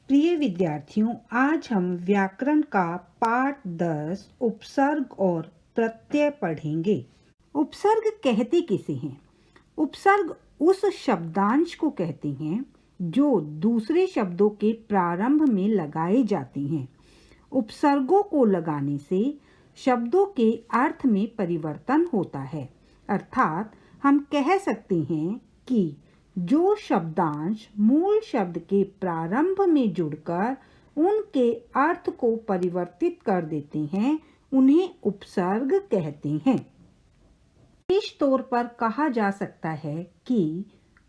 प्रिय विद्यार्थियों, आज हम व्याकरण का पाठ 10 उपसर्ग और प्रत्यय पढ़ेंगे। उपसर्ग कहते किसे हैं? उपसर्ग उस शब्दांश को कहते हैं जो दूसरे शब्दों के प्रारंभ में लगाए जाते हैं। उपसर्गों को लगाने से शब्दों के अर्थ में परिवर्तन होता है। अर्थात हम कह सकते हैं कि जो शब्दांश मूल शब्द के प्रारंभ में जुड़कर उनके अर्थ को परिवर्तित कर देते हैं, उन्हें उपसर्ग कहते हैं। विशेष तौर पर कहा जा सकता है कि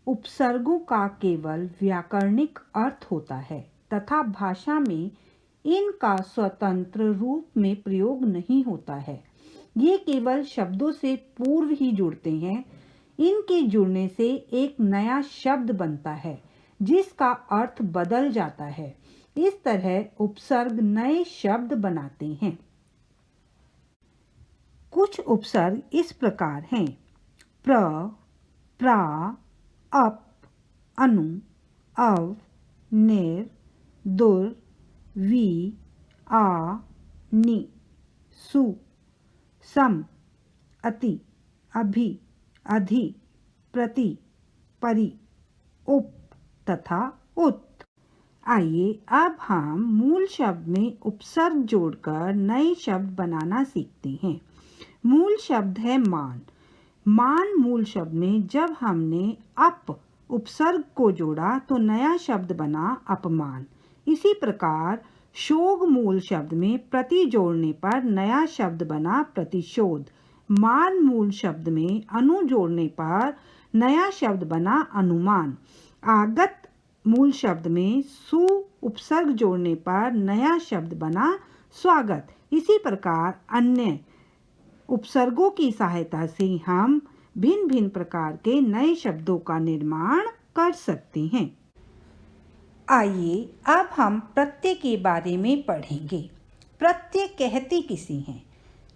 उपसर्गों का केवल व्याकरणिक अर्थ होता है तथा भाषा में इनका स्वतंत्र रूप में प्रयोग नहीं होता है। ये केवल शब्दों से पूर्व ही जुड़ते हैं। इनके जुड़ने से एक नया शब्द बनता है जिसका अर्थ बदल जाता है। इस तरह उपसर्ग नए शब्द बनाते हैं। कुछ उपसर्ग इस प्रकार हैं: प्र, प्रा, अप, अनु, अव, निर, दुर, वि, आ, नि, सु, सम, अति, अभि, अधि, प्रति, परि, उप तथा उत। आइए अब हम मूल शब्द में उपसर्ग जोड़कर नए शब्द बनाना सीखते हैं। मूल शब्द है मान। मान मूल शब्द में जब हमने अप उपसर्ग को जोड़ा तो नया शब्द बना अपमान। इसी प्रकार शोग मूल शब्द में प्रति जोड़ने पर नया शब्द बना प्रतिशोध। मान मूल शब्द में अनु जोड़ने पर नया शब्द बना अनुमान। आगत मूल शब्द में सु उपसर्ग जोड़ने पर नया शब्द बना स्वागत। इसी प्रकार अन्य उपसर्गों की सहायता से हम भिन्न भिन्न प्रकार के नए शब्दों का निर्माण कर सकते हैं। आइए अब हम प्रत्यय के बारे में पढ़ेंगे। प्रत्यय कहते किसे हैं?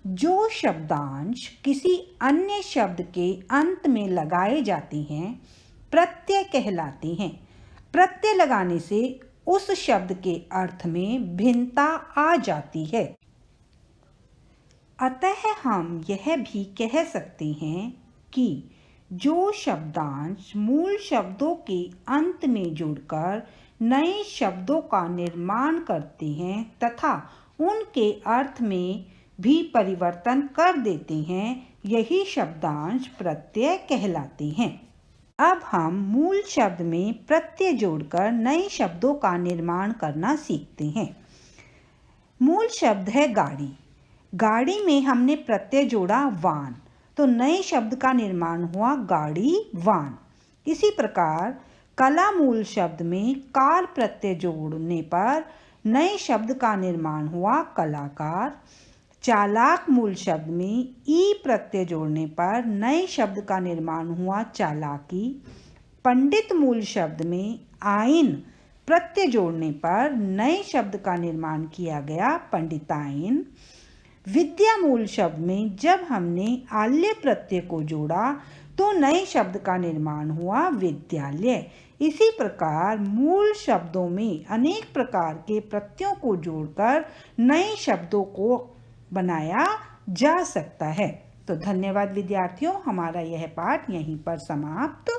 जो शब्दांश किसी अन्य शब्द के अंत में लगाए जाते हैं प्रत्यय कहलाते हैं। प्रत्यय लगाने से उस शब्द के अर्थ में भिन्नता आ जाती है। अतः हम यह भी कह सकते हैं कि जो शब्दांश मूल शब्दों के अंत में जुड़कर नए शब्दों का निर्माण करते हैं तथा उनके अर्थ में भी परिवर्तन कर देते हैं, यही शब्दांश प्रत्यय कहलाते हैं। अब हम मूल शब्द में प्रत्यय जोड़कर नए शब्दों का निर्माण करना सीखते हैं। मूल शब्द है गाड़ी। गाड़ी में हमने प्रत्यय जोड़ा वान, तो नए शब्द का निर्माण हुआ गाड़ी वान। इसी प्रकार कला मूल शब्द में कार प्रत्यय जोड़ने पर नए शब्द का निर्माण हुआ कलाकार। चालाक मूल शब्द में ई प्रत्यय जोड़ने पर नए शब्द का निर्माण हुआ चालाकी। पंडित मूल शब्द में आइन प्रत्यय जोड़ने पर नए शब्द का निर्माण किया गया पंडिताइन। विद्या मूल शब्द में जब हमने आल्य प्रत्यय को जोड़ा तो नए शब्द का निर्माण हुआ विद्यालय। इसी प्रकार मूल शब्दों में अनेक प्रकार के प्रत्ययों को जोड़कर नए शब्दों को बनाया जा सकता है। तो धन्यवाद विद्यार्थियों, हमारा यह पाठ यहीं पर समाप्त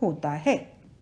होता है।